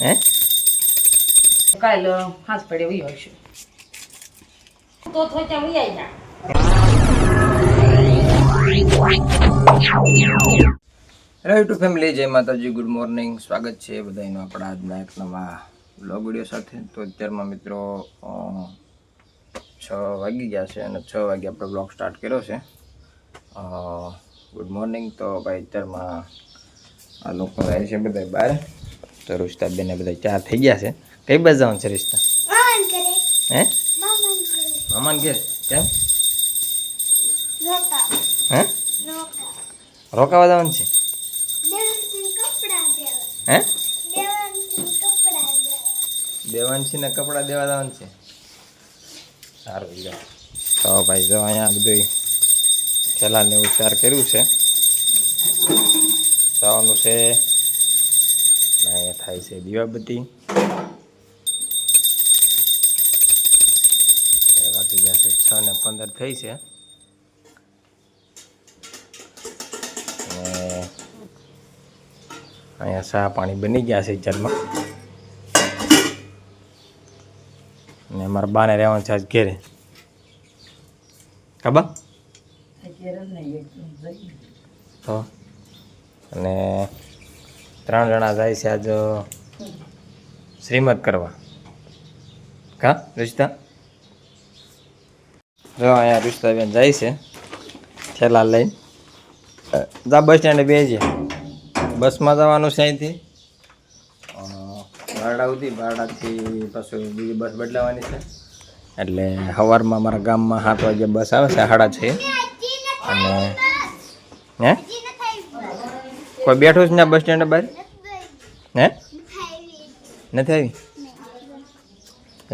હે કાલ હાથ પડે વહી આવશું તો થોડા વહી આવી જા હેલો યુટ્યુબ ફેમિલી, જય માતાજી, ગુડ મોર્નિંગ. સ્વાગત છે બધાનું આપણા આજના એક નવા વ્લોગ વિડીયો સાથે. તો અત્યારમાં મિત્રો 6 વાગી ગયા છે અને 6 વાગે આપણે વ્લોગ સ્ટાર્ટ કર્યો છે. Good morning. તો ભાઈ અત્યારમાં આ લોકો રહે છે બધા બહાર. તો રુષ્તાબેન બધા ચાર થઈ ગયા છે. કઈ બાજુ જવાનું છે રિશ્તા? હે મામાન ઘેર? કેમ? હે રોકાવા જવાનું છે? હે દેવાંશીને કપડાં દેવા જવાનું છે. સારું લો. તો ભાઈ જો અહીંયા બધું ઠેલાને એવું ચાર કર્યું છે, જવાનું છે. અહીંયા થાય છે દીવાબત્તી. એ વાગી ગયા છે 6:15 થઈ છે. અને અહીંયા ચા પાણી બની ગયા છે જલમાં. ને મારા બાને રહેવાનું છે આજ ઘેરે. ખબર તો અને 3 જણા જાય છે આજ શ્રીમદ કરવા. કા રિશ્તા? જો અહીંયા રિશ્તાબેન જાય છે ઠેલા લઈને. જા બસ સ્ટેન્ડે બેસજે. બસમાં જવાનું છે અહીંથી બારડા સુધી. બારડાથી પાછું બીજી બસ બદલાવાની છે. એટલે સવારમાં અમારા ગામમાં 7 વાગે બસ આવે છે 6:30. અને હે કોઈ બેઠું છે ને બસ સ્ટેન્ડ બહાર? હે નથી આવી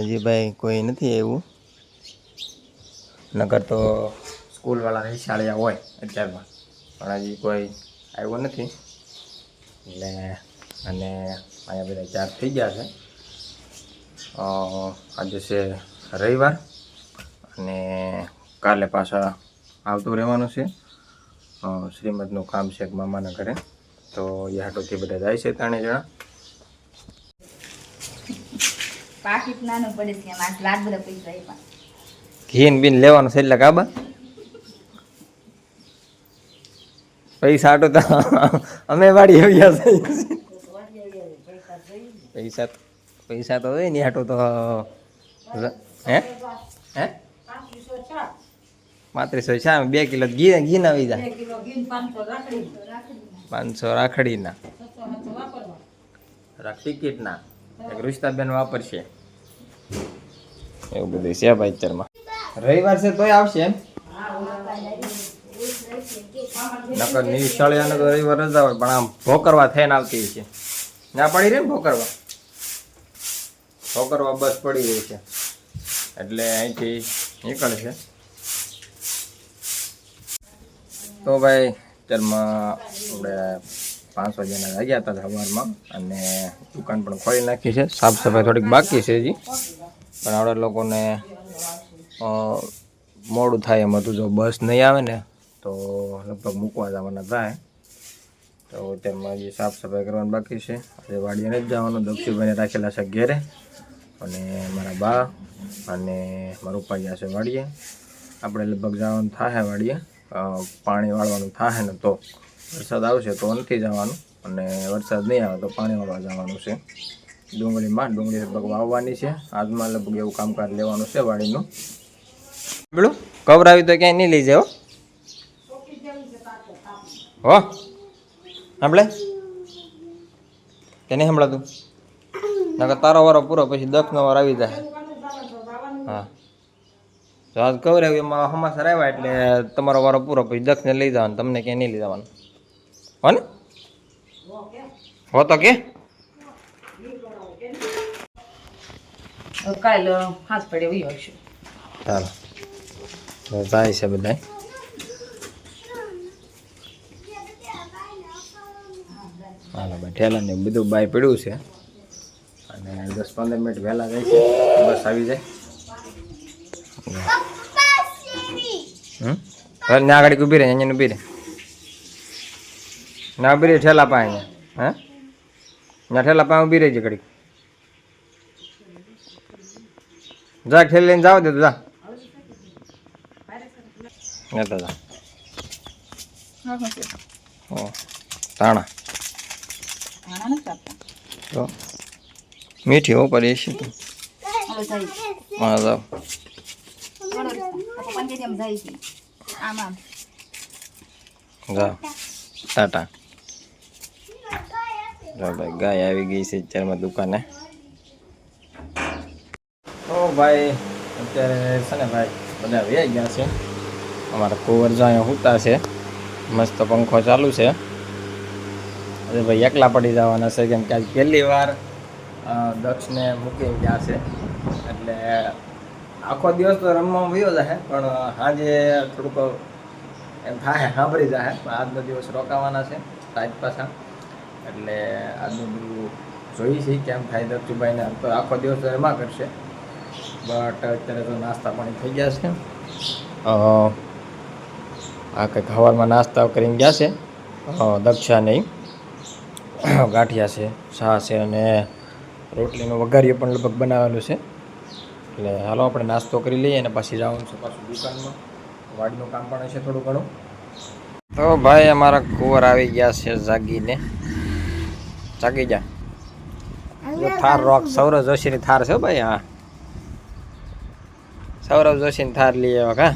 હજી ભાઈ? કોઈ નથી આવ્યું. નગર તો સ્કૂલવાળા નિશાળિયા હોય અત્યારમાં, પણ હજી કોઈ આવ્યો નથી. એટલે અને અહીંયા બધા ચાર થઈ ગયા છે. આજે છે રવિવાર અને કાલે પાછા આવતું રહેવાનું છે. શ્રીમદનું કામ છે એક મામાના ઘરે. તો એ હાટોથી બધા જાય છે 3 જણા. પાકીટ નાનું પડે છે એમાં લાડ બધા પૈસા આપ્યા. ઘી ને બીન લેવાનું છે એટલે કાબા પૈસા હાટો તો અમે વાડી આવ્યા છે. પૈસા તો હોય ને હાટો તો. હે હે 3500 છે. 2 કિલો ઘી ના આવી જાય. 500 રાખડીના ટિકિટના એક રુષ્તાબેન વાપરશે. એવું બધું છે ભાઈ અત્યારમાં. રવિવાર છે તોય આવશે એમ? નકર નિશાળિયાને તો રવિવાર રજા હોય, પણ આમ ભોકરવા થઈને આવતી છે. ના પડી રહી ને ભોકરવા બસ પડી રહી છે એટલે અહીંથી નીકળશે. તો ભાઈ અત્યારમાં આપણે 5 વાગ્યાના વાગ્યા હતા સવારમાં અને દુકાન પણ ખોલી નાખી છે. સાફ સફાઈ થોડીક બાકી છે હજી, પણ આપણા લોકોને મોડું થાય એમ હતું. જો બસ નહીં આવે ને તો લગભગ મૂકવા જવાના થાય. તો અત્યારમાં હજી સાફ સફાઈ કરવાની બાકી છે. આજે વાડીએ નથી જવાનું. દક્ષુભાઈને રાખેલા છે ઘેરે અને મારા બા અને મારા પપ્પા ગયા છે વાડીએ. આપણે લગભગ જવાનું થાય વાડીએ. પાણી વાળવાનું થાય ને તો. વરસાદ આવશે તો નથી જવાનું, અને વરસાદ નહીં આવે તો પાણી વાળવા જવાનું છે. ડુંગળી લગભગ વાવવાની છે. આજમાં લગભગ એવું કામકાજ લેવાનું છે વાડીનું. પેલું કવરાવી તો ક્યાંય નહીં લઈ જાઓ હો. સાંભળે કે નહીં સંભળાતું? નકર તારો વારો પૂરો પછી દક્ષનો વાર આવી જાય. હા તો આજ કવરાવી એમાં સમાચાર આવ્યા એટલે તમારો વારો પૂરો પછી દક્ષને લઈ જવાનું. તમને ક્યાંય નહીં લઈ જવાનું હો ને? હો તો કે કાલ હાથ પડે વહી આવશું. ચાલો જાય છે બધા. હાલો ભાઈ ઠેલા ને બધું બાય પડ્યું છે અને 10-15 મિનિટ વહેલા જાય છે. બસ આવી જાય. ના આગળ ઊભી રહે, અહીંયા ઊભી રહે. ના ઊભી રહે ઠેલા પા અહીંયા. હે ના ઠેલા પાસે ઊભી રહી છે ઘડી. જા ઠેલી લઈને જાવ દે તું જા. લેતા જા. ધાણા તો મીઠી હો પર એસી તો હા જાવ. જાઓ ટાટા. જો ભાઈ ગાય આવી ગઈ છે અત્યારમાં દુકાને. તો ભાઈ અત્યારે છે ને ભાઈ બધા વ્યાઈ ગયા છે. અમારા કુંવર જો અહીંયા સૂતા છે. મસ્ત પંખો ચાલુ છે. અરે ભાઈ એકલા પડી જવાના છે કેમ કે આજ પહેલી વાર દક્ષને મૂકી ગયા છે એટલે આખો દિવસ તો રમવામાં વયો જશે પણ સાંજે થોડુંક એમ થાય સાંભળી જાય પણ આજનો દિવસ રોકાવાના છે સાહેબ પાછા એટલે આજનું બધું જોઈએ છીએ કેમ થાય. દક્ષુભાઈને તો આખો દિવસ તો એમાં કરશે બટ અત્યારે તો નાસ્તા પાણી થઈ ગયા છે. આ કંઈક સવારમાં નાસ્તા કરીને ગયા છે દક્ષા નહીં ગાંઠિયા છે ચા છે અને રોટલીનું વઘારીએ પણ લગભગ બનાવેલું છે. એટલે હાલો આપણે નાસ્તો કરી લઈએ અને પછી જવાનું છે પાછું દુકાનમાં. વાડીનું કામ પણ છે થોડું ઘણું. તો ભાઈ અમારા કુંવર આવી ગયા છે જાગીને. જાગી જા. થાર રોક સૌરવ જોશીની થાર છે ભાઈ. હા સૌરવ જોશીની થાર લઈ આવ્યા કા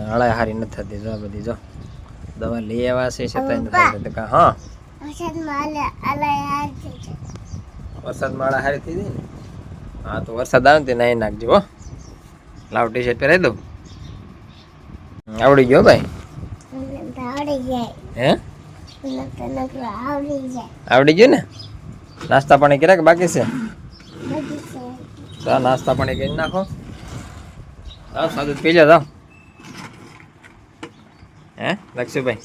હળાય હારી નથી થતી જો બધી જો દવા લઈ આવ્યા છે છતાં નથી થતી. હા વરસાદમાં હળા હારી થઈ જાય ને. હા તો વરસાદ આવે ને નાઈ નાખજો હો. લાવ ટી શર્ટ પહેરાવી દઉં. આવડી ગયો ભાઈ. હે આવડી ગયું ને. નાસ્તા પાણી કર્યા કે બાકી છે? નાસ્તા પાણી કરી નાખો. જાઓ સાદું પી લો જાઓ. હે લક્ષુભાઈ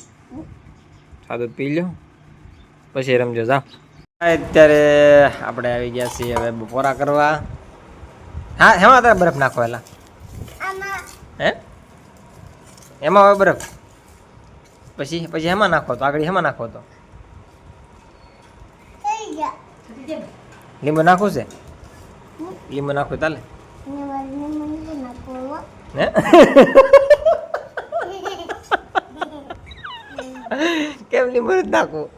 સાદું પી લો પછી રમજો જાઓ. અત્યારે આપણે આવી ગયા છીએ હવે બપોરા કરવા. હા હેમાં તારે બરફ નાખો એલા. હે એમાં હવે બરફ પછી પછી હેમાં નાખો તો આગળ હેમાં નાખો તો લીંબુ નાખવું છે. લીંબુ નાખવું ચાલે. હે કેમ લીંબુ નથી નાખવું?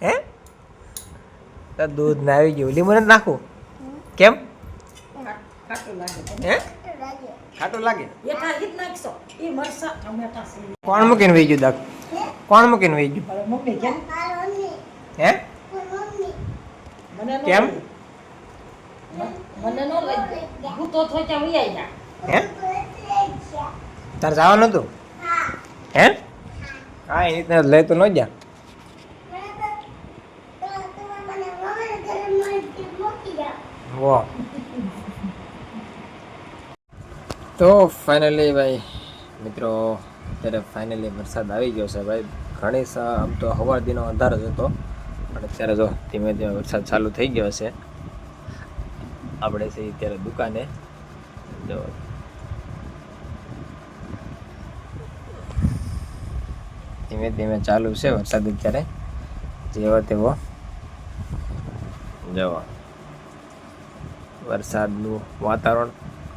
હે તો દૂધ ના આવી ગયું લીંબુ નથી નાખવું કેમ? હે ખાટું લાગે. કોણ મૂકીને વહી ગયું? દાખ કોણ મૂકીને વહી ગયું? હે કેમ? હે તારે જવાનું હતું? હે હા એ રીતના લઈ તો ન જા. વાહ તો ફાઇનલી ભાઈ મિત્રો અત્યારે ફાઇનલી વરસાદ આવી ગયો છે ભાઈ. ઘણી આમ તો સવાર દીનો અંધાર જ હતો પણ અત્યારે જો ધીમે ધીમે વરસાદ ચાલુ થઈ ગયો છે. આપણે છે અત્યારે દુકાને જો ધીમે ધીમે ચાલુ છે વરસાદ અત્યારે જેવો તેવો. જવા વરસાદનું વાતાવરણ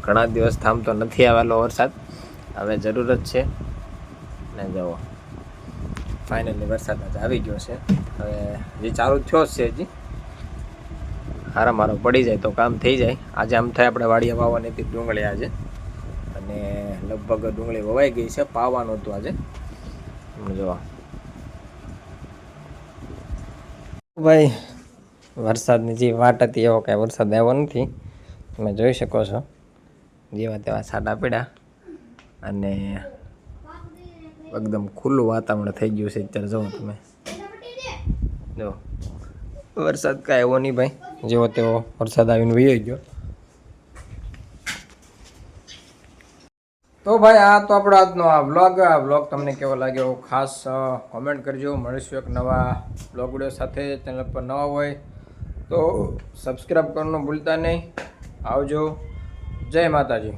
ઘણા દિવસ થામતો નથી આવેલો વરસાદ હવે જરૂર જ છે ને. જવો ફાઇનલી વરસાદ આજે આવી ગયો છે. હવે જે ચાલુ થયો જ છે હજી હારા મારો પડી જાય તો કામ થઈ જાય. આજે આમ થાય આપણે વાડીએ વાવવાની હતી ડુંગળી આજે અને લગભગ ડુંગળી વવાઈ ગઈ છે. પાવાનું હતું આજે. જોવા ભાઈ વરસાદની જે વાટ હતી એવો કાંઈ વરસાદ આવ્યો નથી. તમે જોઈ શકો છો જેવા તેવા છાંટા પડ્યા અને એકદમ ખુલ્લું વાતાવરણ થઈ ગયું છે અત્યારે. જુઓ તમે જો વરસાદ કાંઈ એવો નહીં ભાઈ. જેવો તેવો વરસાદ આવીને વહી ગયો. તો ભાઈ આ તો આપણો આજનો આ વ્લોગ તમને કેવો લાગ્યો ખાસ કોમેન્ટ કરજો. મળીશું એક નવા વ્લોગ વિડીયો સાથે. ચેનલ પર નવા હોય તો સબસ્ક્રાઈબ કરવાનું ભૂલતા નહીં. આવજો. જય માતાજી.